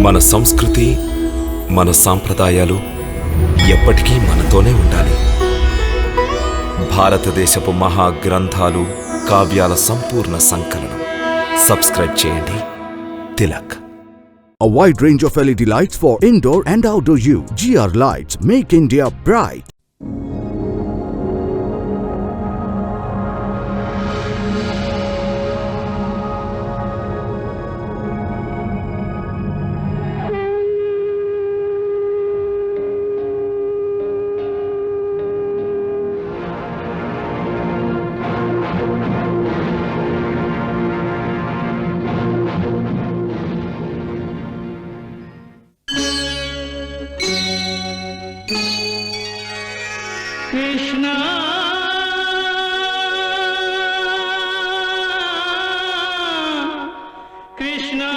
మన సంస్కృతి, మన సాంప్రదాయాలు ఎప్పటికీ మనతోనే ఉండాలి. భారతదేశపు మహా గ్రంథాలు, కావ్యాల సంపూర్ణ సంకలనం. సబ్స్క్రైబ్ చేయండి. Tilak. A wide range of LED lights for indoor and outdoor use. GR Lights make India bright. Krishna, Krishna,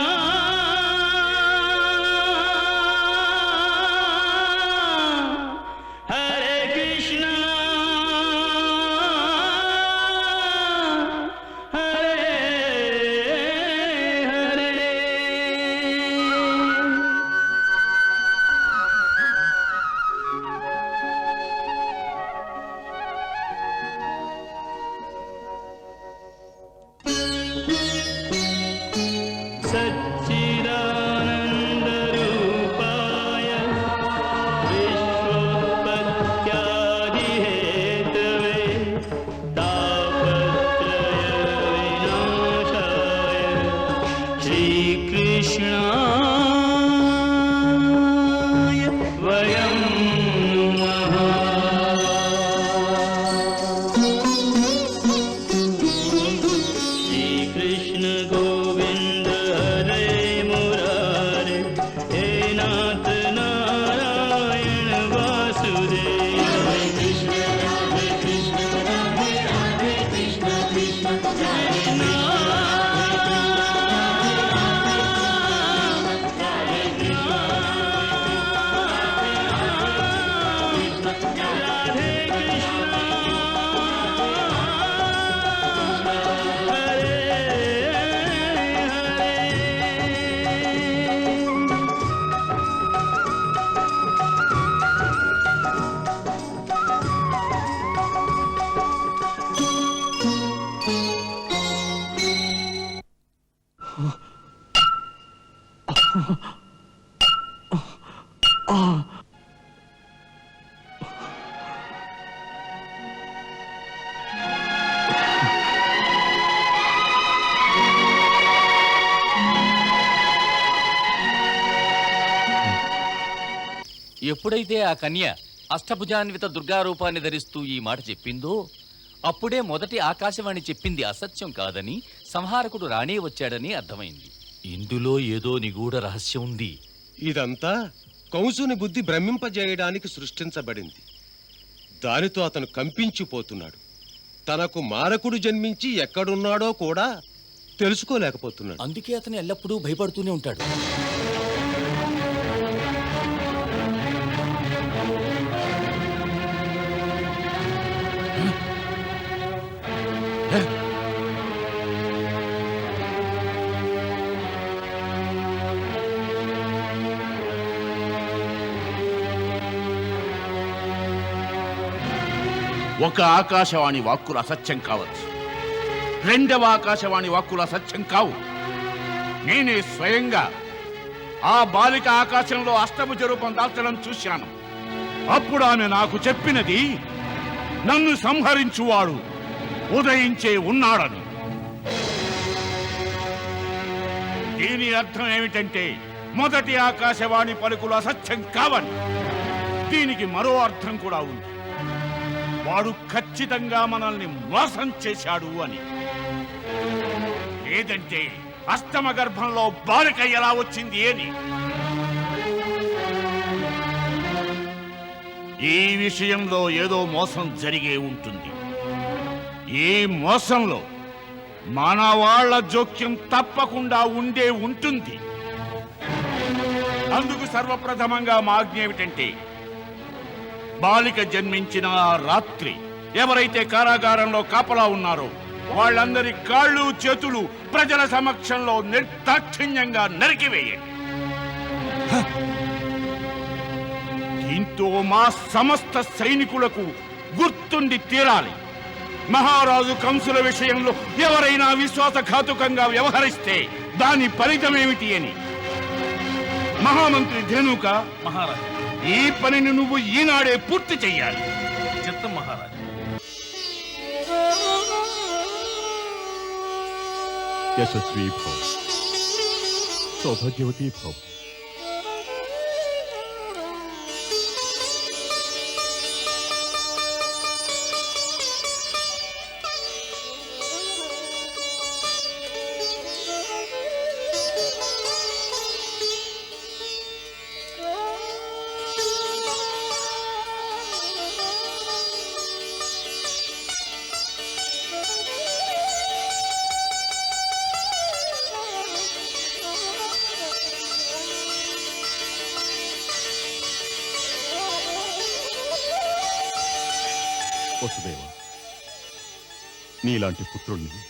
Hare Krishna, Hare Hare. सच्चिदानन्दरूपाय विश्वोत्पत्त्यादिहेतवे तापत्रयविनाशाय श्रीकृष्णाय वयं श्रीकृष्ण गोविन्द हरे मुरारे, हे नाथ नारायण वासुदेव. हरे कृष्ण राधे कृष्ण राधे राधे कृष्ण कृष्ण कृष्ण ఎప్పుడైతే ఆ కన్య అష్టభుజాన్విత దుర్గారూపాన్ని ధరిస్తూ ఈ మాట చెప్పిందో అప్పుడే మొదటి ఆకాశవాణి చెప్పింది అసత్యం కాదని, సంహారకుడు రానే వచ్చాడని అర్థమైంది. ఇందులో ఏదో నిగూఢ రహస్యం ఉంది. ఇదంతా కంసుని బుద్ధి భ్రమింపజేయడానికి సృష్టించబడింది. దానితో అతను కంపించిపోతున్నాడు. తనకు మారకుడు జన్మించి ఎక్కడున్నాడో కూడా తెలుసుకోలేకపోతున్నాడు. అందుకే అతను ఎల్లప్పుడూ భయపడుతూనే ఉంటాడు. ఒక ఆకాశవాణి వాక్కులు అసత్యం కావచ్చు, రెండవ ఆకాశవాణి వాక్కులు అసత్యం కావు. నేనే స్వయంగా ఆ బాలిక ఆకాశంలో అష్టభుజ రూపం దాల్చడం చూశాను. అప్పుడు ఆమె నాకు చెప్పినది నన్ను సంహరించువాడు ఉదయించే ఉన్నాడని. దీని అర్థం ఏమిటంటే మొదటి ఆకాశవాణి పలుకులు అసత్యం కావని. దీనికి మరో అర్థం కూడా ఉంది. వాడు ఖచ్చితంగా మనల్ని మోసం చేశాడు అని. లేదంటే అష్టమ గర్భంలో బాలిక ఎలా వచ్చింది అని. ఈ విషయంలో ఏదో మోసం జరిగే ఉంటుంది. ఈ మోసంలో మన వాళ్ళ జోక్యం తప్పకుండా ఉండే ఉంటుంది. అందుకు సర్వప్రథమంగా మా ఆజ్ఞ ఏమిటంటే బాలిక జన్మించిన ఆ రాత్రి ఎవరైతే కారాగారంలో కాపలా ఉన్నారో వాళ్ళందరి కాళ్ళు చేతులు ప్రజల సమక్షంలో నిర్దాక్షిణ్యంగా నరికివేయండి. దీంతో మా సమస్త సైనికులకు గుర్తుండి తీరాలి. మహారాజు కంసుల విషయంలో ఎవరైనా విశ్వాసఘాతుకంగా వ్యవహరిస్తే దాని ఫలితమేమిటి అని. మహామంత్రి ధేనుక, మహారాజా, ఈ పనిని నువ్వు ఈనాడే పూర్తి చెయ్యాలి. చిత్తం మహారాజా. యశస్వీ భవ, సౌభాగ్యవతీ భవ. వసుదేవ, నీలాంటి పుత్రుణ్ణి,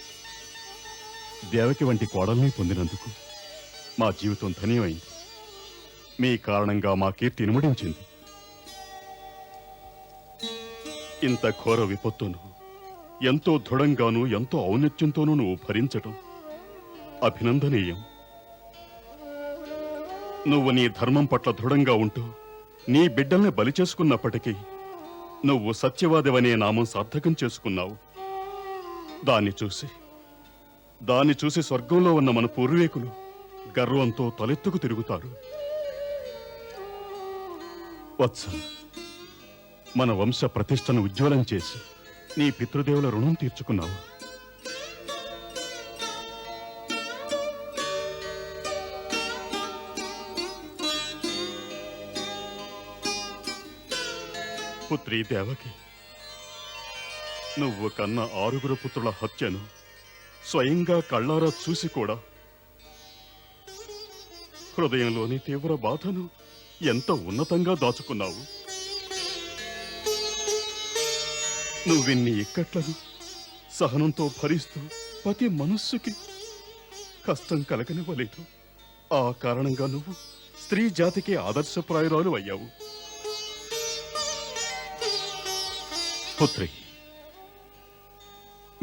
దేవకి వంటి కోడల్ని పొందినందుకు మా జీవితం ధన్యమైంది. మీ కారణంగా మా కీర్తి ఇనుమడించింది. ఇంత ఘోర విపత్తును ఎంతో దృఢంగానూ ఎంతో ఔన్నత్యంతోనూ నువ్వు భరించటం అభినందనీయం. నువ్వు నీ ధర్మం పట్ల దృఢంగా ఉంటూ నీ బిడ్డల్ని బలి చేసుకున్నప్పటికీ నువ్వు సత్యవాదివనే నామం సార్థకం చేసుకున్నావు. దాన్ని చూసి స్వర్గంలో ఉన్న మన పూర్వీకులు గర్వంతో తలెత్తుకు తిరుగుతారు. వత్స, మన వంశ ప్రతిష్టను ఉజ్వలం చేసి నీ పితృదేవుల రుణం తీర్చుకున్నావు. పుత్రి దేవకి, నువ్వు కన్న 6 పుత్రుల హత్యను స్వయంగా కళ్ళారా చూసి కూడా హృదయంలోని తీవ్ర బాధను ఎంత ఉన్నతంగా దాచుకున్నావు. నువ్విన్ని ఇక్కట్లను సహనంతో భరిస్తూ ప్రతి మనస్సుకి కష్టం కలగనివ్వలేదు. ఆ కారణంగా నువ్వు స్త్రీ జాతికి ఆదర్శప్రాయురాలు అయ్యావు. పుత్రి,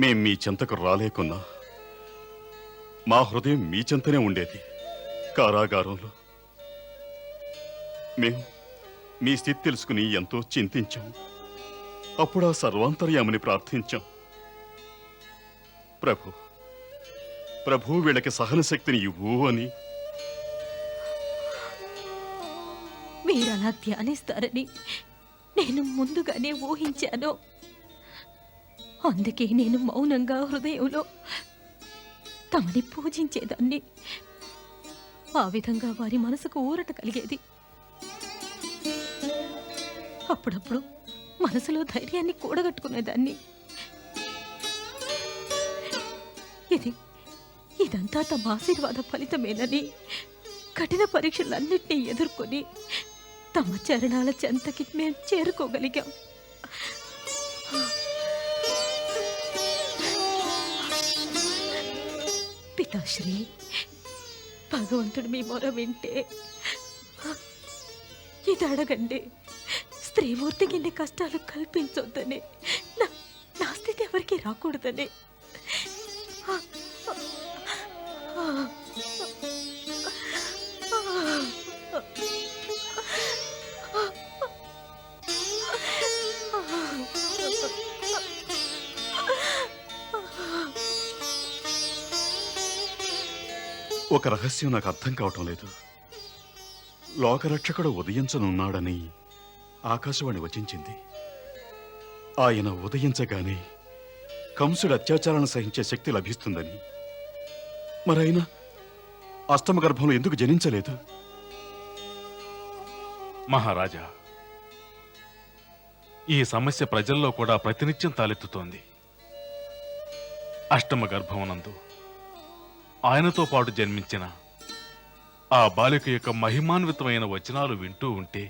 మేం మీ చెంతకు రాలేకున్నా మా హృదయం మీ చెంతనే ఉండేది. కారాగారంలో మేము మీ స్థితి తెలుసుకుని ఎంతో చింతించాం. అప్పుడు ఆ సర్వాంతర్యామని ప్రార్థించాం. ప్రభు వీళ్ళకి సహన శక్తిని ఇవ్వు అని. మీరలా ధ్యానిస్తారని నేను ముందుగానే ఊహించాను. అందుకే నేను మౌనంగా హృదయంలో తమని పూజించేదాన్ని. ఆ విధంగా వారి మనసుకు ఊరట కలిగేది. అప్పుడప్పుడు మనసులో ధైర్యాన్ని కూడగట్టుకునేదాన్ని. ఇదంతా తమ ఆశీర్వాద ఫలితమేనని కఠిన పరీక్షలన్నింటినీ ఎదుర్కొని తమ చరణాల చెంతకి మేము చేరుకోగలిగాం. పితాశ్రీ, భగవంతుడు మీ మొర వింటే ఇది అడగండి. స్త్రీమూర్తికి ఇన్ని కష్టాలు కల్పించొద్దని, నా స్థితి ఎవరికి రాకూడదని. ఒక రహస్యం నాకు అర్థం కావటం లేదు. లోకరక్షకుడు ఉదయించనున్నాడని ఆకాశవాణి వచించింది. ఆయన ఉదయించగానే కంసుడు అత్యాచారాన్ని సహించే శక్తి లభిస్తుందని. మరైనా అష్టమ గర్భంలో ఎందుకు జనించలేదు? మహారాజా, ఈ సమస్య ప్రజల్లో కూడా ప్రతినిత్యం తలెత్తుతోంది. అష్టమ గర్భమునందు ఆయనతో పాటు జన్మించిన ఆ బాలిక యొక్క మహిమాన్వితమైన వచనాలు వింటూ ఉంటే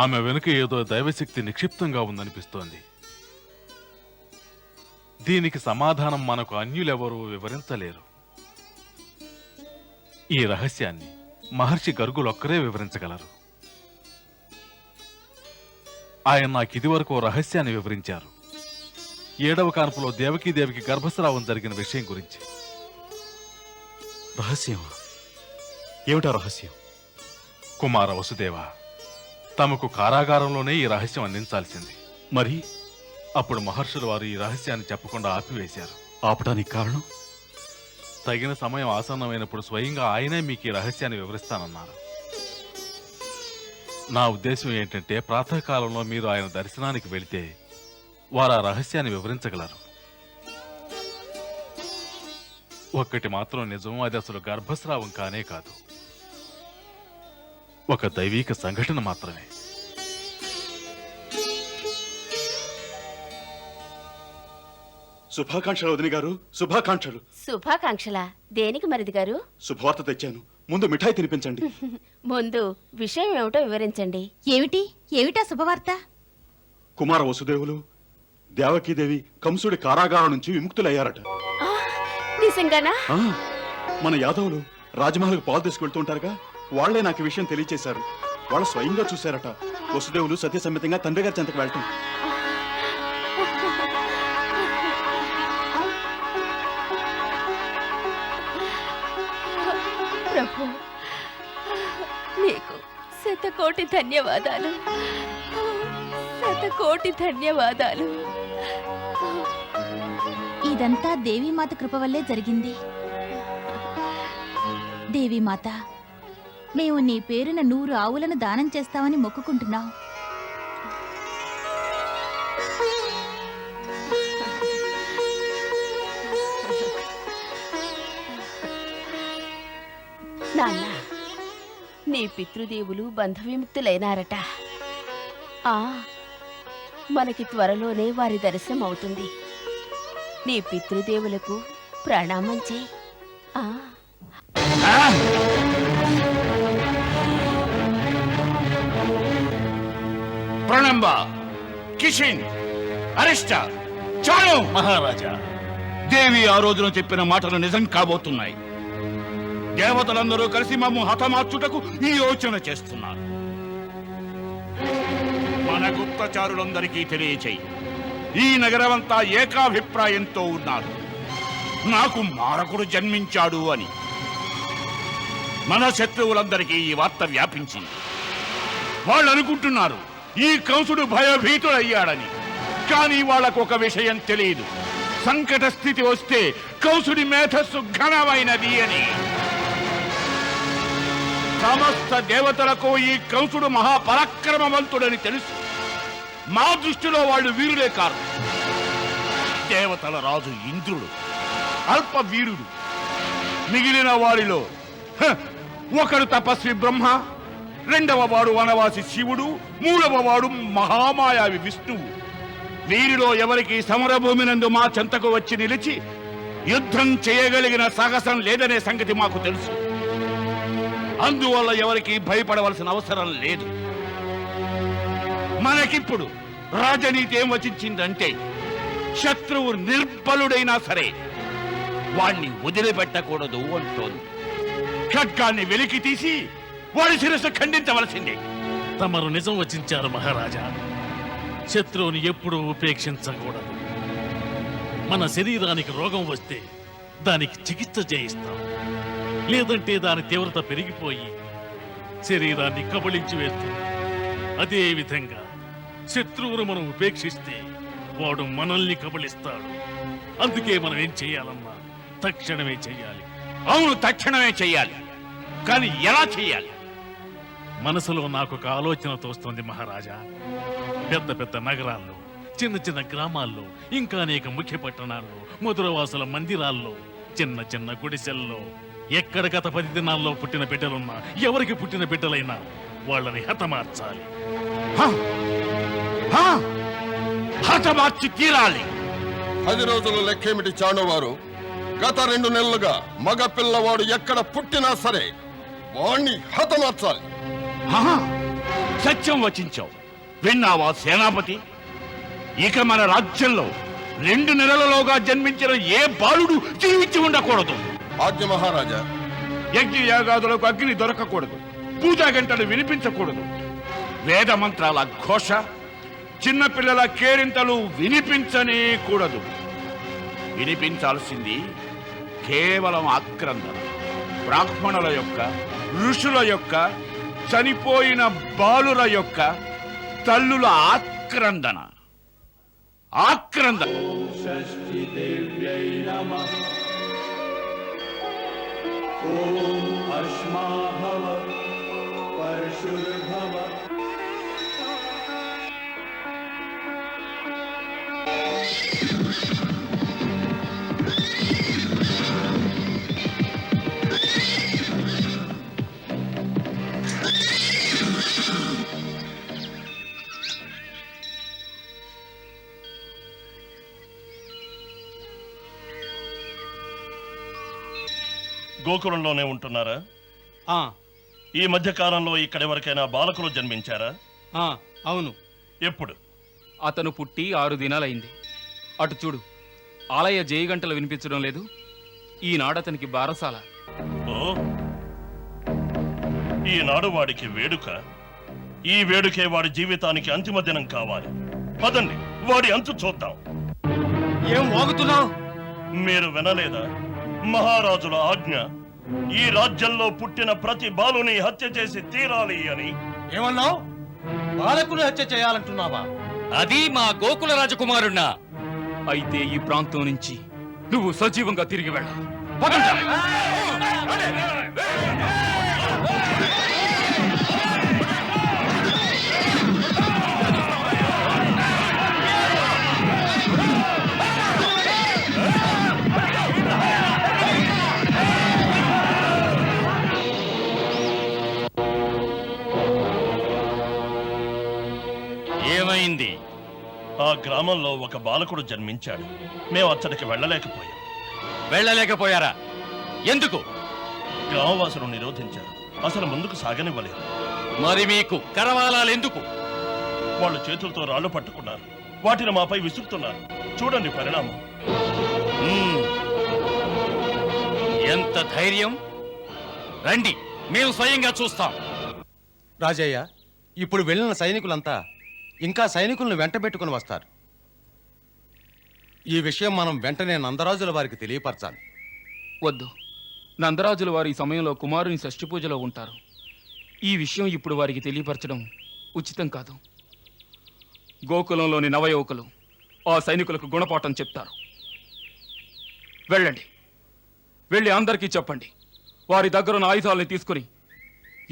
ఆమె వెనుక ఏదో దైవశక్తి నిక్షిప్తంగా ఉందనిపిస్తోంది. దీనికి సమాధానం మనకు అన్యులెవరూ వివరించలేరు. ఈ రహస్యాన్ని మహర్షి గర్గులొక్కరే వివరించగలరు. ఆయన నాకు ఇదివరకు ఓ రహస్యాన్ని వివరించారు. 7వ కాన్పులో దేవకీదేవికి గర్భస్రావం జరిగిన విషయం గురించి. రహస్యమా? ఏమిటా రహస్యం? కుమార వసుదేవ తమకు కారాగారంలోనే ఈ రహస్యం అందించాల్సింది. మరి అప్పుడు మహర్షులు వారు ఈ రహస్యాన్ని చెప్పకుండా ఆపివేశారు. ఆపడానికి కారణం? తగిన సమయం ఆసన్నమైనప్పుడు స్వయంగా ఆయనే మీకు ఈ రహస్యాన్ని వివరిస్తానన్నారు. నా ఉద్దేశం ఏంటంటే ప్రాతకాలంలో మీరు ఆయన దర్శనానికి వెళితే వారు ఆ రహస్యాన్ని వివరించగలరు. ఒక్కటి మాత్రం నిజం, అది అసలు గర్భస్రావం కానే కాదు, ఒక దైవీక సంఘటన మాత్రమే. శుభాకాంక్షలు వదిన గారు, శుభాకాంక్షలు. శుభాకాంక్షల దేనికి మరిది గారు? శుభవార్త తెచ్చాను, ముందు మిఠాయి తినిపించండి. ముందు విషయం ఏమిటో వివరించండి. ఏమిటా శుభవార్త? కుమార వసుదేవులు దేవకీదేవి కంసుడి కారాగారం నుంచి విముక్తులయ్యారట. నిజంగానా? ఆ, మన యాదవులు రాజమహల్కి పాలు తీసుకెళ్తుంటారుగా, వాళ్లే నాకు ఈ విషయం తెలియచేశారు. వాళ్ళు స్వయంగా చూశారట వసుదేవులు సత్యసమ్మతంగా తండ్రి గారి చెంతకు వెళ్ళటం. ప్రభు, నీకు శతకోటి ధన్యవాదాలు, శతకోటి ధన్యవాదాలు. ఇదంతా దేవీమాత కృప వల్లే జరిగింది. దేవీమాత, మేము నీ పేరున 100 ఆవులను దానం చేస్తామని మొక్కుకుంటున్నాం. నాన్న, నీ పితృదేవులు బంధవిముక్తులైనారట. మనకి త్వరలోనే వారి దర్శనం అవుతుంది. నీ పితృదేవులకు ప్రణామం చేయి. ప్రణంబ, కిషిన్, అరిష్ట, చాలు. మహారాజా, దేవి ఆ రోజున చెప్పిన మాటలు నిజం కాబోతున్నాయి. దేవతలందరూ కలిసి మమ్ము హతమార్చుటకు ఈ యోచన చేస్తున్నారు. మన గుప్తచారులందరికీ తెలియచేయి, ఈ నగరమంతా ఏకాభిప్రాయంతో ఉన్నారు, నాకు మారకుడు జన్మించాడు అని. మన శత్రువులందరికీ ఈ వార్త వ్యాపించింది. వాళ్ళు అనుకుంటున్నారు ఈ కంసుడు భయభీతుడయ్యాడని. కానీ వాళ్లకు ఒక విషయం తెలియదు, సంకట స్థితి వస్తే కంసుడి మేధస్సు ఘనమైనది అని. సమస్త దేవతలకు ఈ కంసుడు మహాపరాక్రమవంతుడని తెలుసు. మా దృష్టిలో వాళ్ళు వీరులే కారు. దేవతల రాజు ఇంద్రుడు అల్ప వీరుడు. మిగిలిన వారిలో ఒకడు తపస్వి బ్రహ్మ, రెండవ వాడు వనవాసి శివుడు, మూడవ వాడు మహామాయావి విష్ణువు. వీరిలో ఎవరికి సమరభూమినందు మా చెంతకు వచ్చి నిలిచి యుద్ధం చేయగలిగిన సాహసం లేదనే సంగతి మాకు తెలుసు. అందువల్ల ఎవరికి భయపడవలసిన అవసరం లేదు. మనకిప్పుడు రాజనీతి ఏం వచించిందంటే, శత్రువు నిర్బలుడైనా సరే వాణ్ణి వదిలిపెట్టకూడదు అంటోంది. ఖడ్గాన్ని వెలికి తీసి వాడి శిరస్సు ఖండించవలసిందే. తమరు నిజం వచించారు మహారాజా. శత్రువుని ఎప్పుడూ ఉపేక్షించకూడదు. మన శరీరానికి రోగం వస్తే దానికి చికిత్స చేయిస్తాం, లేదంటే దాని తీవ్రత పెరిగిపోయి శరీరాన్ని కబళించి వేస్తుంది. అదే విధంగా శత్రువును మనం ఉపేక్షిస్తే వాడు మనల్ని కబళిస్తాడు. అందుకే మనం ఏం చెయ్యాలమ్మా, తక్షణమే చెయ్యాలి. అవును, తక్షణమే చెయ్యాలి. కానీ ఎలా చెయ్యాలి? మనసులో నాకు ఒక ఆలోచన తోస్తోంది మహారాజా. పెద్ద పెద్ద నగరాల్లో, చిన్న చిన్న గ్రామాల్లో, ఇంకా అనేక ముఖ్య పట్టణాల్లో, మధురవాసుల మందిరాల్లో, చిన్న చిన్న గుడిసెల్లో, ఎక్కడ గత 10 దినాల్లో పుట్టిన బిడ్డలున్నా, ఎవరికి పుట్టిన బిడ్డలైనా వాళ్ళని హతమార్చాలి. హతమార్చి తీరాలి. 10 రోజుల లెక్కేమిటి చాండవారు? గత 2 నెలలుగా మగ పిల్లవాడు ఎక్కడ పుట్టినా సరే వాణ్ణి హతమార్చాలి. సత్యం వచించావు. విన్నావా సేనాపతి? ఇక మన రాజ్యంలో 2 నెలలలోగా జన్మించిన ఏ బాలుడు జీవించి ఉండకూడదు. ఆజ్ఞ మహారాజా. యజ్ఞయాగాదులకు అగ్ని దొరకకూడదు, పూజా గంటలు వినిపించకూడదు, వేద మంత్రాల ఘోష, చిన్నపిల్లల కేరింతలు వినిపించనే కూడదు. వినిపించాల్సింది కేవలం ఆక్రందన, బ్రాహ్మణుల యొక్క, ఋషుల యొక్క, చనిపోయిన బాలుల యొక్క తల్లుల ఆక్రందన. ఆక్రందన. గోకులంలోనే ఉంటున్నారా? ఈ మధ్య కాలంలో ఇక్కడెవరికైనా బాలకులు జన్మించారా? అవును. ఎప్పుడు? అతను పుట్టి 6 దినాలైంది. అటు చూడు, ఆలయ జయగంటలు వినిపించడం లేదు. ఈనాడు అతనికి బారసాల. ఓ, ఈనాడు వాడికి వేడుక. ఈ వేడుకే వాడి జీవితానికి అంతిమ దినం కావాలి. పదండి, వాడి అంతు చూద్దాం. ఏం వాగుతున్నావు? మీరు వినలేదా? మహారాజుల ఆజ్ఞ, ఈ రాజ్యంలో పుట్టిన ప్రతి బాలుని హత్య చేసి తీరాలి అని. ఏమన్నావు? బాలకుని హత్య చేయాలంటున్నావా? అది మా గోకుల రాజకుమారుణ్ణా. అయితే ఈ ప్రాంతం నుంచి నువ్వు సజీవంగా తిరిగి వెళ్ళాలి. ఏమైంది? ఆ గ్రామంలో ఒక బాలకుడు జన్మించాడు. మేము అతడికి వెళ్ళలేకపోయాం. వెళ్ళలేకపోయారా? ఎందుకు? గ్రామవాసులు నిరోధించారు. అసలు ముందుకు సాగనివ్వలేదు. మరి మీకు కరవాలాలెందుకు? వాళ్ళు చేతులతో రాళ్లు పట్టుకున్నారు. వాటిని మాపై విసురుతున్నారు. చూడండి పరిణామం. ఎంత ధైర్యం! రండి, మేము స్వయంగా చూస్తాం. రాజయ్య, ఇప్పుడు వెళ్ళిన సైనికులంతా ఇంకా సైనికులను వెంట పెట్టుకుని వస్తారు. ఈ విషయం మనం వెంటనే నందరాజుల వారికి తెలియపరచాలి. వద్దు, నందరాజుల వారి ఈ సమయంలో కుమారుని షష్ఠి పూజలో ఉంటారు. ఈ విషయం ఇప్పుడు వారికి తెలియపరచడం ఉచితం కాదు. గోకులంలోని నవయువకులు ఆ సైనికులకు గుణపాఠం చెప్తారు. వెళ్ళండి, వెళ్ళి అందరికీ చెప్పండి. వారి దగ్గరున్న ఆయుధాలని తీసుకుని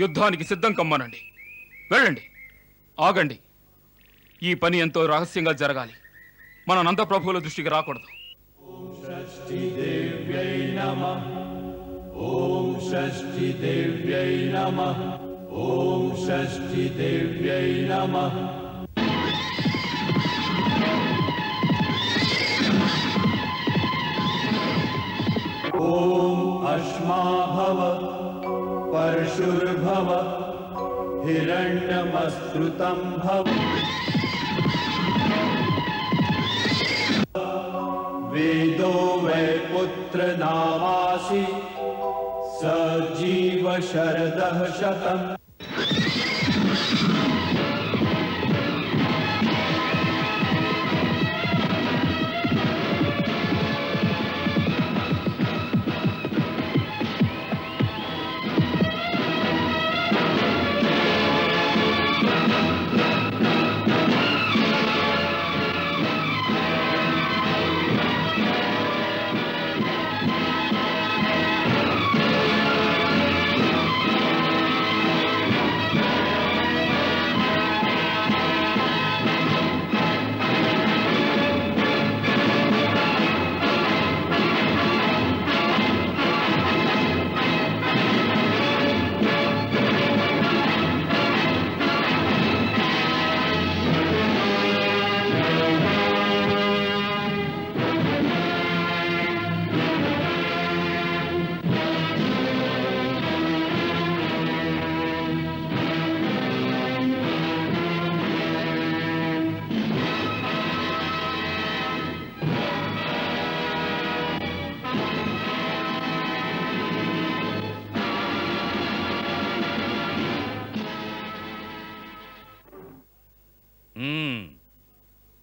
యుద్ధానికి సిద్ధం కమ్మనండి. వెళ్ళండి. ఆగండి, ఈ పని ఎంతో రహస్యంగా జరగాలి. మన నందప్రభువుల దృష్టికి రాకూడదు. అశ్మాభవ పరశుర్భవ హిరణ్యమస్త్రుతం భవ వేదో వై పుత్ర నామాసి సజీవ శరదః శతం.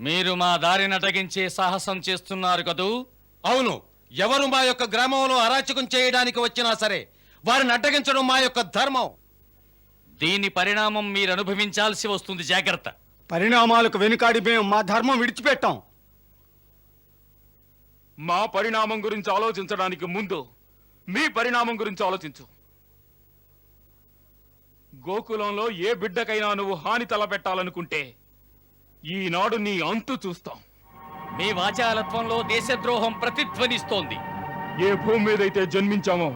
మీరు మా దారిని అటగించే సాహసం చేస్తున్నారు కదూ? అవును, ఎవరు మా యొక్క గ్రామంలో అరాచకం చేయడానికి వచ్చినా సరే వారిని అడ్డగించడం మా యొక్క ధర్మం. దీని పరిణామం మీరు అనుభవించాల్సి వస్తుంది, జాగ్రత్త. పరిణామాలకు వెనుకాడి మేము మా ధర్మం విడిచిపెట్టాం. మా పరిణామం గురించి ఆలోచించడానికి ముందు మీ పరిణామం గురించి ఆలోచించు. గోకులంలో ఏ బిడ్డకైనా నువ్వు హాని తలపెట్టాలనుకుంటే ఈనాడు నీ అంతు చూస్తాం. మీ వాచాలత్వంలో దేశద్రోహం ప్రతిధ్వనిస్తోంది. ఏ భూమి మీదైతే జన్మించామో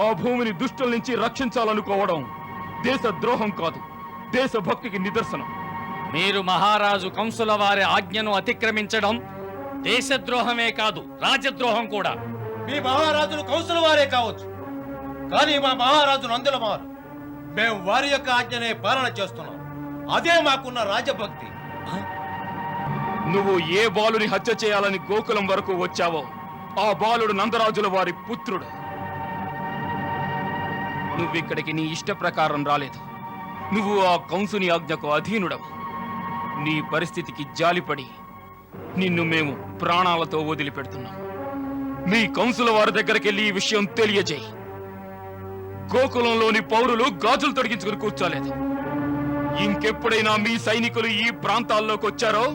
ఆ భూమిని దుష్టుల నుంచి రక్షించాలనుకోవడం దేశద్రోహం కాదు, దేశభక్తికి నిదర్శనం. మీరు మహారాజు కంసుల వారి ఆజ్ఞను అతిక్రమించడం దేశద్రోహమే కాదు, రాజద్రోహం కూడా. మీ మహారాజులు కౌన్సిల్ వారే కావచ్చు, కానీ మా మహారాజు నందుల వారు మేము వారి యొక్క ఆజ్ఞనే పాలన చేస్తున్నాం. అదే మాకున్న రాజభక్తి. నువ్వు ఏ బాలుని హత్య చేయాలని గోకులం వరకు వచ్చావో ఆ బాలుడు నందరాజుల వారి పుత్రుడు. నువ్విక్కడికి నీ ఇష్ట ప్రకారం రాలేదు. నువ్వు ఆ కంసుని ఆజ్ఞకు అధీనుడవు. నీ పరిస్థితికి జాలిపడి నిన్ను మేము ప్రాణాలతో వదిలిపెడుతున్నాం. మీ కంసుల వారి దగ్గరికి ఈ విషయం తెలియజేయి. గోకులంలోని పౌరులు గాజులు తొడిగించుకుని కూర్చోలేదు. ఇంకెప్పుడైనా మీ సైనికులు ఈ ప్రాంతాల్లోకి వచ్చారో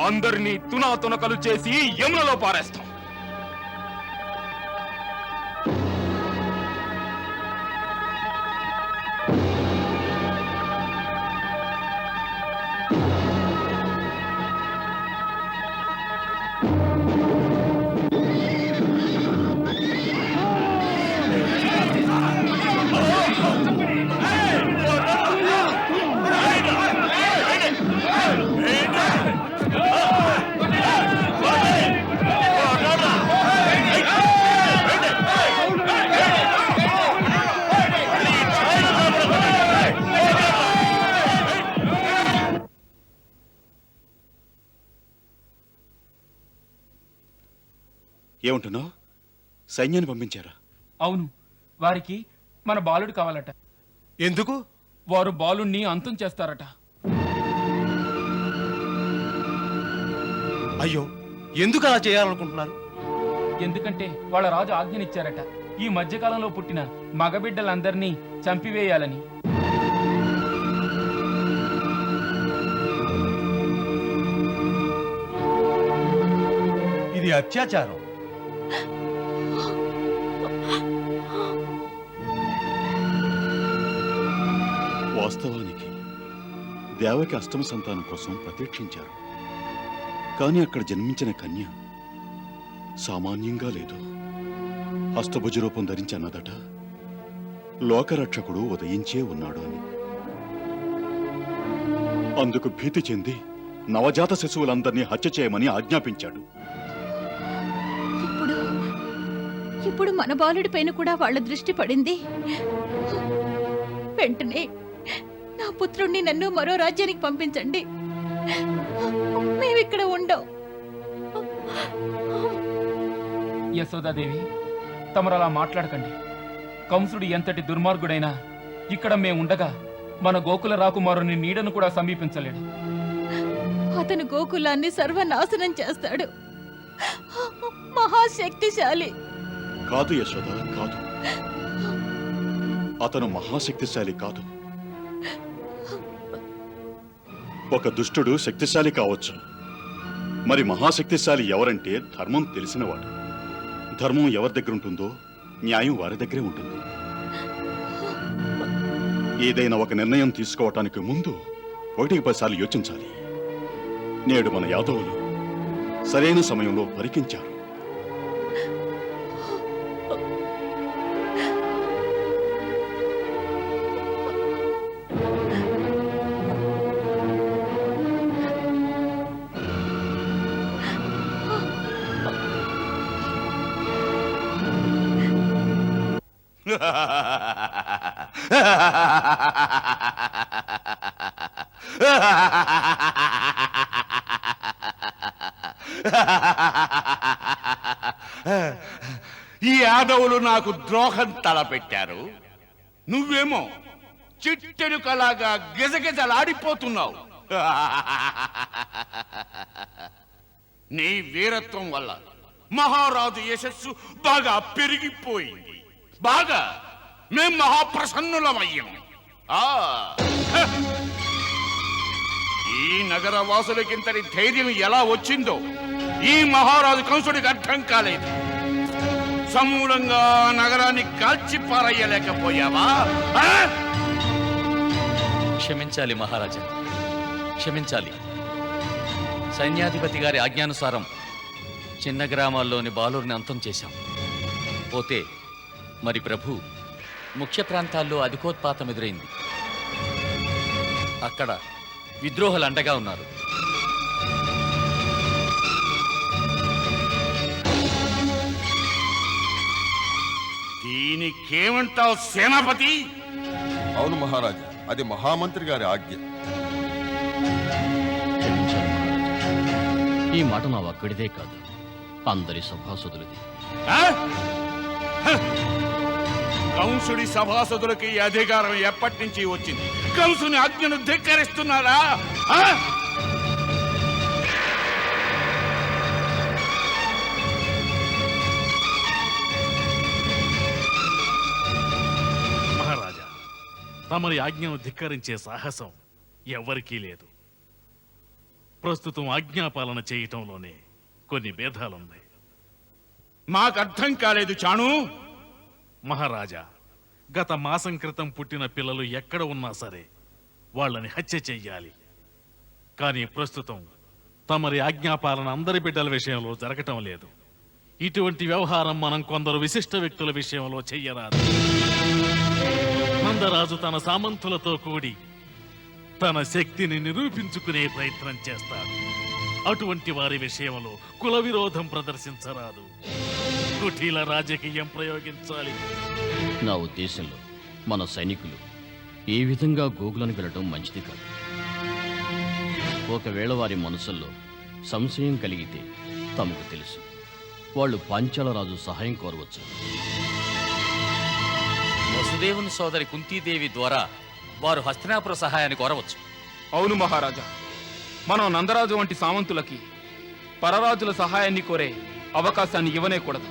అందరినీ తునాతునకలు చేసి యమునలో పారేస్తాం. ఏమంటున్నావు? సైన్యాన్ని పంపించారా? అవును, వారికి మన బాలుడు కావాలట. ఎందుకు? వారు బాలుణ్ణి అంతం చేస్తారట. అయ్యో, ఎందుకు అలా చేయాలనుకుంటున్నారు? ఎందుకంటే వాళ్ళ రాజు ఆజ్ఞనిచ్చారట. ఈ మధ్యకాలంలో పుట్టిన మగబిడ్డలందరినీ చంపివేయాలని. ఇది అత్యాచారం. వాస్తవానికి దేవకి అష్టమ సంతానం కోసం ప్రతీక్షించారు. కానీ అక్కడ జన్మించిన కన్య సామాన్యంగా లేదు. అష్టభుజ రూపం ధరించి అన్నదట, లోకరక్షకుడు ఉదయించే ఉన్నాడు అని. అందుకు భీతి చెంది నవజాత శిశువులందరినీ హత్య చేయమని ఆజ్ఞాపించాడు. ఇప్పుడు మన బాలుడి పైన కూడా వాళ్ళ దృష్టి పడింది. వెంటనే నా పుత్రుణ్ణి నన్ను మరో రాజ్యానికి పంపించండి. మేమిక్కడ ఉండం. యశోదాదేవి, తమరలా మాట్లాడకండి. కంసుడు ఎంతటి దుర్మార్గుడైనా ఇక్కడ మేముండగా మన గోకుల రాకుమారుని నీడను కూడా సమీపించలేడు. అతను గోకులాన్ని సర్వనాశనం చేస్తాడు. మహాశక్తిశాలి. కాదు యశోద, కాదు. అతను మహాశక్తిశాలి కాదు. ఒక దుష్టుడు శక్తిశాలి కావచ్చు, మరి మహాశక్తిశాలి ఎవరంటే ధర్మం తెలిసినవాడు. ధర్మం ఎవరి దగ్గర ఉంటుందో న్యాయం వారి దగ్గరే ఉంటుంది. ఏదైనా ఒక నిర్ణయం తీసుకోవటానికి ముందు 1-10 సార్లు యోచించాలి. నేడు మన యాదవులు సరైన సమయంలో పరికించారు. ఈ యాదవులు నాకు ద్రోహం తలపెట్టారు. నువ్వేమో చిట్టెనుకలాగా గిజగిజలాడిపోతున్నావు. నీ వీరత్వం వల్ల మహారాజు యశస్సు బాగా పెరిగిపోయింది. బాగా మేం మహాప్రసన్నులమయ్యాం. ఈ నగర వాసులకింతటి ధైర్యం ఎలా వచ్చిందో ఈ మహారాజు కంసుడికి అర్థం కాలేదు. సమూలంగా నగరాన్ని కాల్చి పారయ్యలేకపోయావా? క్షమించాలి మహారాజా, క్షమించాలి. సైన్యాధిపతి గారి ఆజ్ఞానుసారం చిన్న గ్రామాల్లోని బాలుర్ని అంతం చేశాం. పోతే మరి ప్రభు ముఖ్య ప్రాంతాల్లో అధికోత్పాతం ఎదురైంది. అక్కడ విద్రోహులు అండగా ఉన్నారు. దీనికేమంటావు సేనాపతి? అవును మహారాజా, అది మహామంత్రి గారి ఆజ్ఞ. క్షమించాలి మహారాజా. ఈ మాట నా ఒక్కడిదే కాదు, అందరి సభాసదులది. కంసుడి సభాసదులకి ఈ అధికారం ఎప్పటి నుంచి వచ్చింది? కంసుని ఆజ్ఞను ధిక్కరిస్తున్నారా? మహారాజా, తమరి ఆజ్ఞను ధిక్కరించే సాహసం ఎవ్వరికీ లేదు. ప్రస్తుతం ఆజ్ఞాపాలన చేయటంలోనే కొన్ని భేదాలున్నాయి. మాకు అర్థం కాలేదు చాణు. మహారాజా, గత మాసం క్రితం పుట్టిన పిల్లలు ఎక్కడ ఉన్నా సరే వాళ్ళని హత్య చెయ్యాలి. కానీ ప్రస్తుతం తమరి ఆజ్ఞాపాలన అందరి బిడ్డల విషయంలో జరగటం లేదు. ఇటువంటి వ్యవహారం మనం కొందరు విశిష్ట వ్యక్తుల విషయంలో చెయ్యరాదు. నందరాజు తన సామంతులతో కూడి తన శక్తిని నిరూపించుకునే ప్రయత్నం చేస్తాడు. అటువంటి వారి విషయంలో కుల విరోధం ప్రదర్శించరాదు. కుటీల రాజకీయం ప్రయోగించాలి. నా ఉద్దేశంలో మన సైనికులు ఏ విధంగా గోగులను వెళ్ళడం మంచిది కాదు. ఒకవేళ వారి మనసుల్లో సంశయం కలిగితే తమకు తెలుసు, వాళ్ళు పాంచాల రాజు సహాయం కోరవచ్చు. వసుదేవుని సోదరి కుంతీదేవి ద్వారా వారు హస్తినాపుర సహాయాన్ని కోరవచ్చు. అవును మహారాజా, మనం నందరాజు వంటి సామంతులకి పరరాజుల సహాయాన్ని కోరే అవకాశాన్ని ఇవ్వనే కూడదు.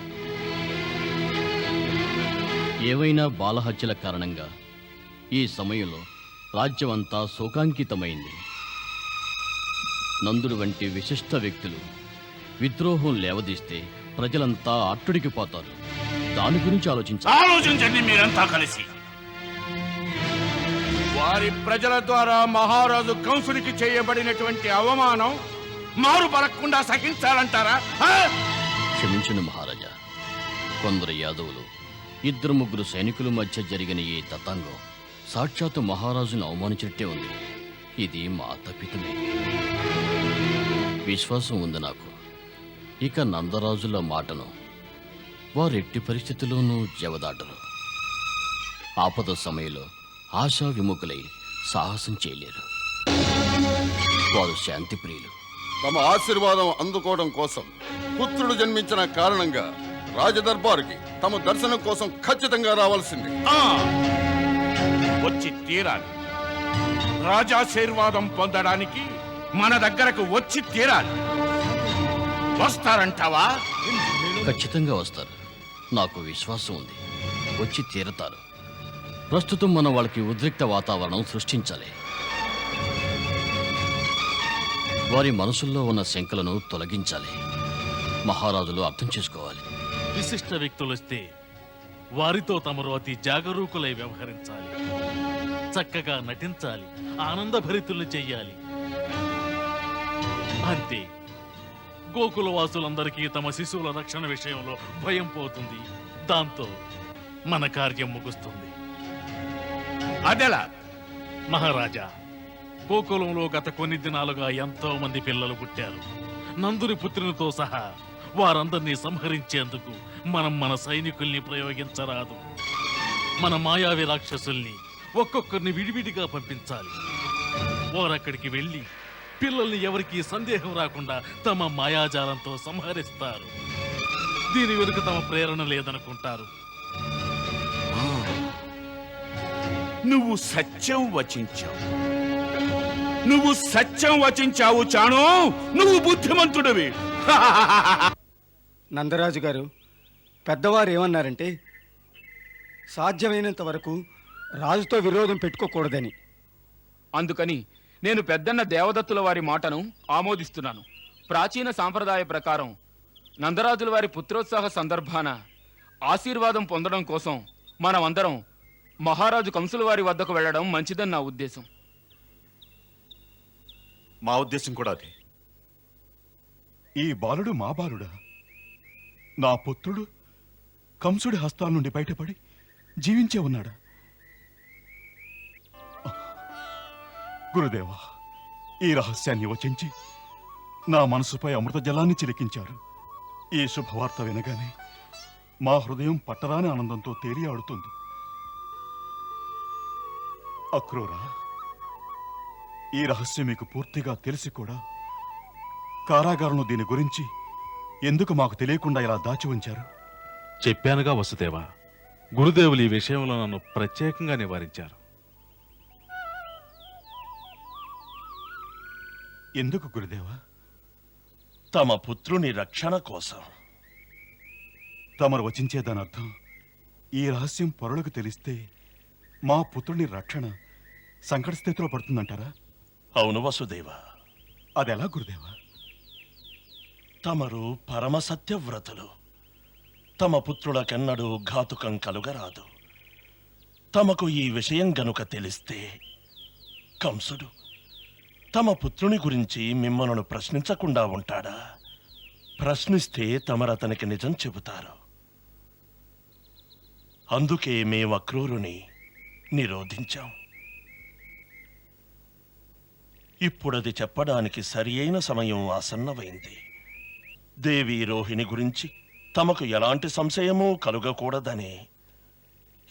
ఏవైనా బాలహత్యల కారణంగా ఈ సమయంలో రాజ్యమంతా శోకాంకితమైంది. నందుడు వంటి విశిష్ట వ్యక్తులు విద్రోహం లేవదీస్తే ప్రజలంతా అట్టుడికి పోతారు. దాని గురించి ఆలోచించండి మీరంతా కలిసి. వారి ప్రజల ద్వారా మహారాజు కంసుడికి చేయబడినటువంటి అవమానం మారు పలకుండా సహించాలంటారా? క్షమించండి మహారాజా. కొందరు యాదవులు 2-3 సైనికుల మధ్య జరిగిన ఈ తతంగం సాక్షాత్తు మహారాజును అవమానించినట్టే ఉంది. ఇది మా తప్పితమే. విశ్వాసం ఉంది నాకు. ఇక నందరాజుల మాటను వారెట్టి పరిస్థితుల్లోనూ జవదాటరు. ఆపద సమయంలో ఆశా విముఖులై సాహసం చేయలేరు. వారు శాంతి ప్రియులు. తమ ఆశీర్వాదం అందుకోవడం కోసం పుత్రుడు జన్మించిన కారణంగా రాజదర్బారుకి తమ దర్శనం కోసం ఖచ్చితంగా రావాల్సింది. వచ్చి తీరాలి. రాజాశీర్వాదం పొందడానికి మన దగ్గరకు వచ్చి తీరాలి. వస్తారంటావా? ఖచ్చితంగా వస్తారు. నాకు విశ్వాసం ఉంది. వచ్చి తీరతారు. ప్రస్తుతం మనం వాళ్ళకి ఉద్రిక్త వాతావరణం సృష్టించాలి. వారి మనసుల్లో ఉన్న శంకలను తొలగించాలి. మహారాజులు అర్థం చేసుకోవాలి. విశిష్ట వ్యక్తులొస్తే వారితో తమరు అతి జాగరూకులై వ్యవహరించాలి. చక్కగా నటించాలి. ఆనందభరితుల్ని చెయ్యాలి. అంతే. గోకుల వాసులందరికీ తమ శిశువుల రక్షణ విషయంలో భయం పోతుంది. దాంతో మన కార్యం ముగుస్తుంది. అదెలా? మహారాజా, గోకులంలో గత కొన్ని దినాలుగా ఎంతో మంది పిల్లలు పుట్టారు. నందుని పుత్రునితో సహా వారందరినీ సంహరించేందుకు మనం మన సైనికుల్ని ప్రయోగించరాదు. మన మాయావి రాక్షసుల్ని ఒక్కొక్కరిని విడివిడిగా పంపించాలి. వారక్కడికి వెళ్ళి పిల్లల్ని ఎవరికీ సందేహం రాకుండా తమ మాయాజాలంతో సంహరిస్తారు. దీని వెనుక తమ ప్రేరణ లేదనుకుంటారు. నువ్వు సత్యం వచించావు. నువ్వు సత్యం వచించావు చాణు, నువ్వు బుద్ధిమంతుడివి. నందరాజు గారు, పెద్దవారు ఏమన్నారంటే సాధ్యమైనంత వరకు రాజుతో విరోధం పెట్టుకోకూడదని. అందుకని నేను పెద్దన్న దేవదత్తుల వారి మాటను ఆమోదిస్తున్నాను. ప్రాచీన సాంప్రదాయ ప్రకారం నందరాజుల వారి పుత్రోత్సాహ సందర్భాన ఆశీర్వాదం పొందడం కోసం మనమందరం మహారాజు కంసుల వారి వద్దకు వెళ్ళడం మంచిదని నా ఉద్దేశం. మా ఉద్దేశం కూడా అదే. ఈ బాలుడు మా బాలుడా? నా పుత్రుడు కంసుడి హస్తాల నుండి బయటపడి జీవించే ఉన్నాడా? గురుదేవా, ఈ రహస్యాన్ని వచించి నా మనసుపై అమృత జలాన్ని చిలికించారు. ఈ శుభవార్త వినగానే మా హృదయం పట్టరాని ఆనందంతో తేలి ఆడుతుంది. అక్రూరా, ఈ రహస్యం మీకు పూర్తిగా తెలిసి కూడా కారాగారంలో దీని గురించి ఎందుకు మాకు తెలియకుండా ఇలా దాచి ఉంచారు? చెప్పానుగా వసుదేవా, గురుదేవులు ఈ విషయంలో నన్ను ప్రత్యేకంగా నివారించారు. ఎందుకు గురుదేవా? తమ పుత్రుని రక్షణ కోసం. తమరు వచించే దాని అర్థం, ఈ రహస్యం పరులకు తెలిస్తే మా పుత్రుని రక్షణ సంకట స్థితిలో పడుతుందంటారా? అవును వసుదేవ. అదెలా గురుదేవా? తమరు పరమసత్యవ్రతులు. తమ పుత్రులకెన్నడూ ఘాతుకం కలుగరాదు. తమకు ఈ విషయం గనుక తెలిస్తే కంసుడు తమ పుత్రుని గురించి మిమ్మల్ని ప్రశ్నించకుండా ఉంటాడా? ప్రశ్నిస్తే తమరతనికి నిజం చెబుతారు. అందుకే మేము అక్రూరుని నిరోధించాం. ఇప్పుడది చెప్పడానికి సరి అయిన సమయం ఆసన్నమైంది. దేవి రోహిణి గురించి తమకు ఎలాంటి సంశయమూ కలుగకూడదని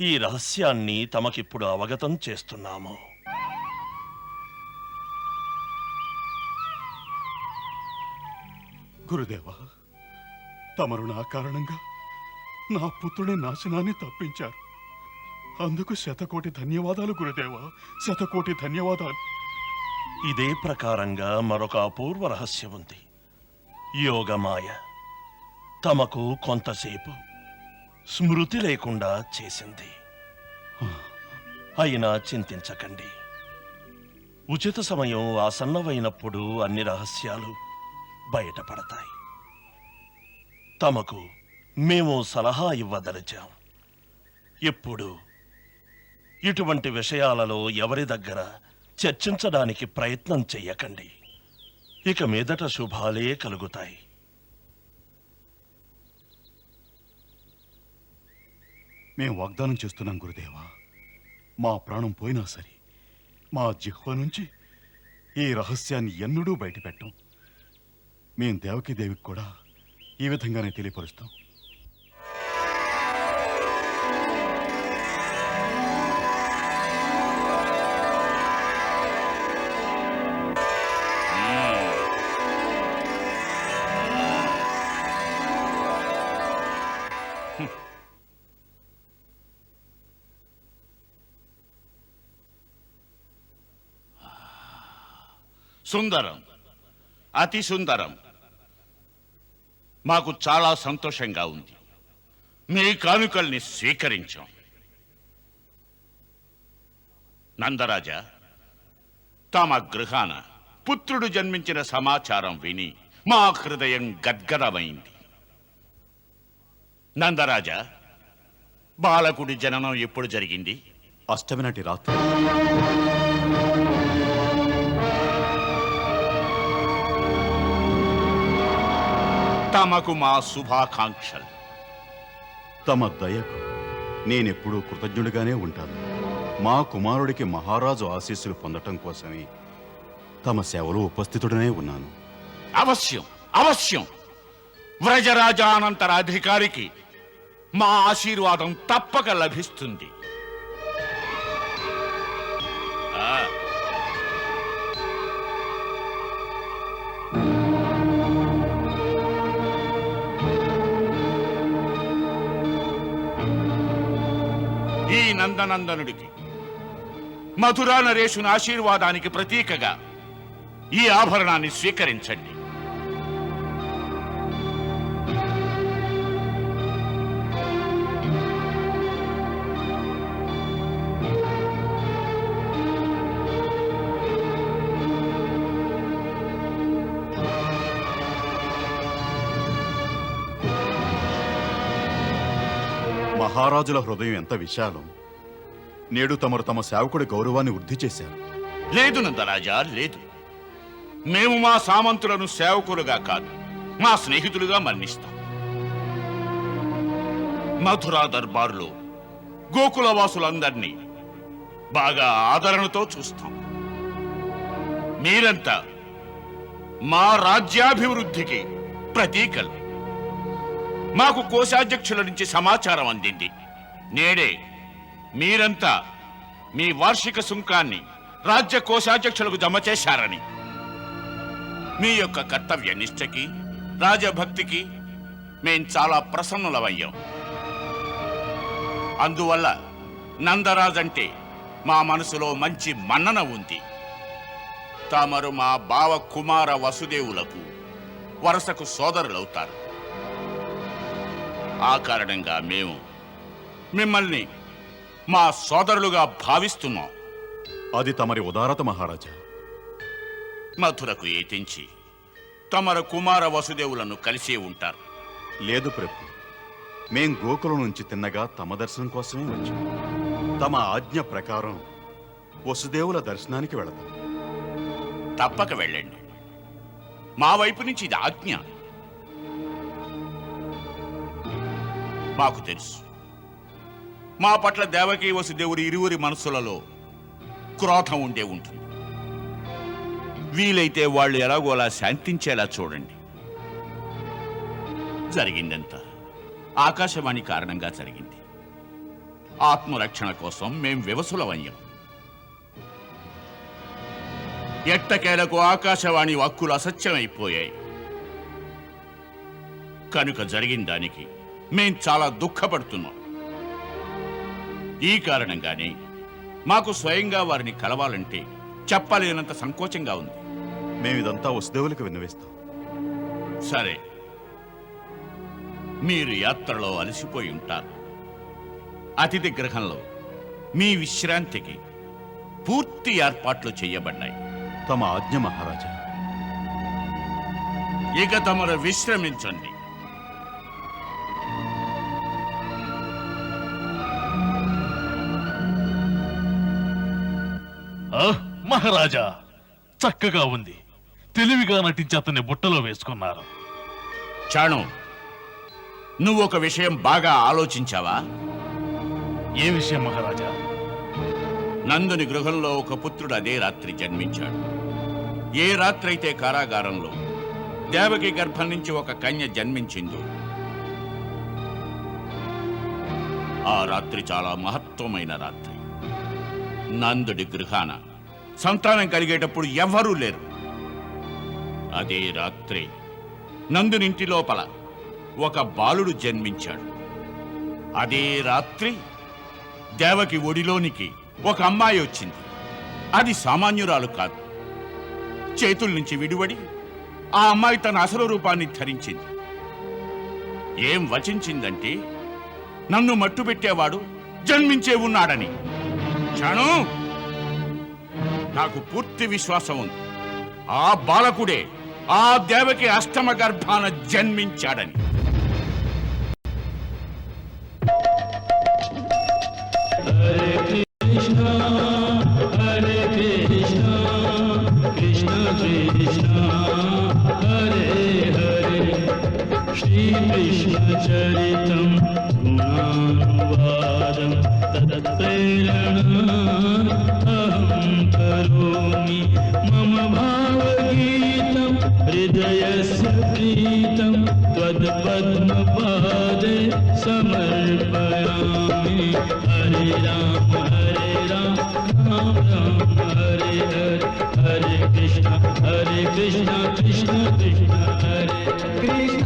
ఈ రహస్యాన్ని తమకిప్పుడు అవగతం చేస్తున్నాము. గురుదేవా, తమరు నా కారణంగా నా పుత్రుని నాశనాన్ని తప్పించారు. అందుకు శతకోటి ధన్యవాదాలు గురుదేవా, శతకోటి ధన్యవాదాలు. ఇదే ప్రకారంగా మరొక అపూర్వ రహస్యం ఉంది. యోగమాయ తమకు కొంతసేపు స్మృతి లేకుండా చేసింది. అయినా చింతించకండి. ఉచిత సమయం ఆసన్నమైనప్పుడు అన్ని రహస్యాలు బయటపడతాయి. తమకు మేము సలహా ఇవ్వదలిచాం. ఇప్పుడు ఇటువంటి విషయాలలో ఎవరి దగ్గర చర్చించడానికి ప్రయత్నం చెయ్యకండి. ఇక మీదట శుభాలే కలుగుతాయి. మేము వాగ్దానం చేస్తున్నాం గురుదేవా, మా ప్రాణం పోయినా సరే మా జిహ్వ నుంచి ఈ రహస్యాన్ని ఎన్నడూ బయటపెట్టాం. మేం దేవికి కూడా ఈ విధంగానే తెలియపరుస్తాం. సుందరం, అతి సుందరం. మాకు చాలా సంతోషంగా ఉంది. మీ కానుకల్ని స్వీకరించాం. నందరాజా, తమ గృహాన పుత్రుడు జన్మించిన సమాచారం విని మా హృదయం గద్గదమైంది. నందరాజా, బాలకుడి జననం ఎప్పుడు జరిగింది? అష్టమి నాటి రాత్రి. తమకు మా శుభాకాంక్షలు. తమ దయకు నేనెప్పుడూ కృతజ్ఞుడిగానే ఉంటాను. మా కుమారుడికి మహారాజు ఆశీస్సులు పొందటం కోసమే తమ సేవలో ఉపస్థితుడనే ఉన్నాను. అవశ్యం, అవశ్యం. వ్రజరాజానంతర అధికారికి మా ఆశీర్వాదం తప్పక లభిస్తుంది. ఈ నందనందనుడికి మధురా నరేషుని ఆశీర్వాదానికి ప్రతీకగా ఈ ఆభరణాన్ని స్వీకరించండి. మహారాజుల హృదయం ఎంత విశాలం. నేడు తమరు తమ సేవకుడి గౌరవాన్ని వృద్ధి చేశారు. లేదు నందరాజా, లేదు. మేము మా సామంతులను సేవకులుగా కాదు, మా స్నేహితులుగా మన్నిస్తాం. మథురా దర్బారులో గోకులవాసులందరినీ బాగా ఆదరణతో చూస్తాం. మీరంతా మా రాజ్యాభివృద్ధికి ప్రతీకలు. మాకు కోశాధ్యక్షుల నుంచి సమాచారం అందింది. నేడే మీరంతా మీ వార్షిక సుంకాన్ని రాజ్య కోశాధ్యక్షులకు జమ చేశారని. మీ యొక్క కర్తవ్య నిష్ఠకి, రాజభక్తికి మేం చాలా ప్రసన్నులమయ్యాం. అందువల్ల నందరాజ్ అంటే మా మనసులో మంచి మన్నన ఉంది. తమరు మా బావ కుమార వసుదేవులకు వరసకు సోదరులవుతారు. ఆ కారణంగా మేము మిమ్మల్ని మా సోదరులుగా భావిస్తున్నాం. అది తమరి ఉదారత మహారాజా. మథురకు ఏతించి తమరు కుమార వసుదేవులను కలిసే ఉంటారు. లేదు ప్రభు, మేం గోకులం నుంచి తిన్నగా తమ దర్శనం కోసమే వచ్చాం. తమ ఆజ్ఞ ప్రకారం వసుదేవుల దర్శనానికి వెళతాం. తప్పక వెళ్ళండి. మా వైపు నుంచి ఇది ఆజ్ఞ. మాకు తెలుసు, మా పట్ల దేవకీ వసుదేవుడి ఇరువురి మనసులలో క్రోధం ఉండే ఉంటుంది. వీలైతే వాళ్ళు ఎలాగోలా శాంతించేలా చూడండి. జరిగిందంతా ఆకాశవాణి కారణంగా జరిగింది. ఆత్మరక్షణ కోసం మేం వివసులమయ్యాం. ఎట్టకేలకు ఆకాశవాణి వాక్కులు అసత్యమైపోయాయి. కనుక జరిగిన దానికి మేం చాలా దుఃఖపడుతున్నాం. ఈ కారణంగానే మాకు స్వయంగా వారిని కలవాలంటే చెప్పలేనంత సంకోచంగా ఉంది. మేమిదంతా వసుదేవులకు విన్నవిస్తాం. సరే, మీరు యాత్రలో అలసిపోయి ఉంటారు. అతిథి గృహంలో మీ విశ్రాంతికి పూర్తి ఏర్పాట్లు చేయబడ్డాయి. తమ ఆజ్ఞ మహారాజా. ఇక తమరు విశ్రమించండి. మహారాజా, చక్కగా ఉంది. తెలివిగా నటించి అతన్ని బుట్టలో వేసుకున్నారు. చాణు, నువ్వు ఒక విషయం బాగా ఆలోచించావా? ఏ విషయం మహారాజా? నందుని గృహంలో ఒక పుత్రుడు అదే రాత్రి జన్మించాడు. ఏ రాత్రి అయితే కారాగారంలో దేవకి గర్భం నుంచి ఒక కన్య జన్మించిందో ఆ రాత్రి చాలా మహత్వమైన రాత్రి. నందుడి గృహాన సంతానం కలిగేటప్పుడు ఎవ్వరూ లేరు. అదే రాత్రి నందునింటి లోపల ఒక బాలుడు జన్మించాడు. అదే రాత్రి దేవకి ఒడిలోనికి ఒక అమ్మాయి వచ్చింది. అది సామాన్యురాలు కాదు. చేతుల నుంచి విడివడి ఆ అమ్మాయి తన అసలు రూపాన్ని ధరించింది. ఏం వచించిందంటే నన్ను మట్టుబెట్టేవాడు జన్మించే ఉన్నాడని. చాణు, నాకు పూర్తి విశ్వాసం ఉంది ఆ బాలకుడే ఆ దేవకి అష్టమ గర్భాన జన్మించాడని. चरितं गुणानुवादं तत्प्रेरणा अहं करोमि मम भावगीतं हृदयस्य प्रीतं त्वत्पद्मपादे समर्पयामि। हरे राम राम राम हरे हरे, हरे कृष्ण कृष्ण कृष्ण हरे कृष्ण।